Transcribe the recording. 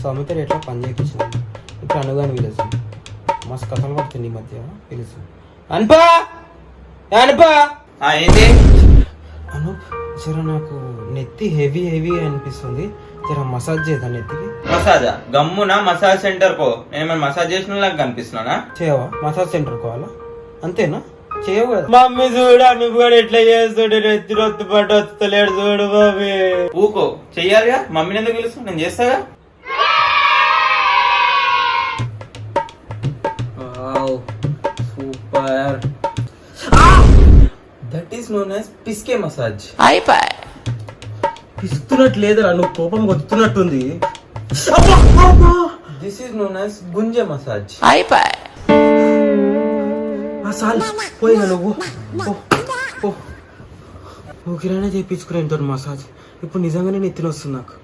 సౌమిత ఎట్లా పని చేయించిన ఇప్పుడు అనుగాని పిలుసు మస్తు కథలు పడుతుంది ఈ మధ్య పిలుసు అనుపా అనుపా ఏంటి అను జర నాకు నెత్తి హెవీ హెవీ అనిపిస్తుంది జర మసాజ్ చేద్దాం నెత్తికి మసాజా గమ్మున మసాజ్ సెంటర్ కో నేను మసాజ్ చేసిన లాగా కనిపిస్తున్నానా చేయవా మసాజ్ సెంటర్ కోవాలా అంతేనా చేయవు కదా మమ్మీ చూడు నువ్వు కూడా ఎట్లా చేస్తాడు నెత్తి రొత్తు పట్టు వస్తలేడు చూడు బాబీ ఊకో చెయ్యాలిగా మమ్మీని ఎందుకు పిలుస్తాను నేను చేస్తాగా super that is known as పిస్కే మసాజ్ పిస్తున్నట్టు లేదురా నువ్వు కోపం కొడుతున్నట్టుంది దిస్ ఈస్ నోన్ యాజ్ గుంజె మసాజ్ పోయినా నువ్వు ఓ కిరాణా చేయించుకురా ఇంతో మసాజ్ ఇప్పుడు నిజంగానే నెత్తిన వస్తుంది నాకు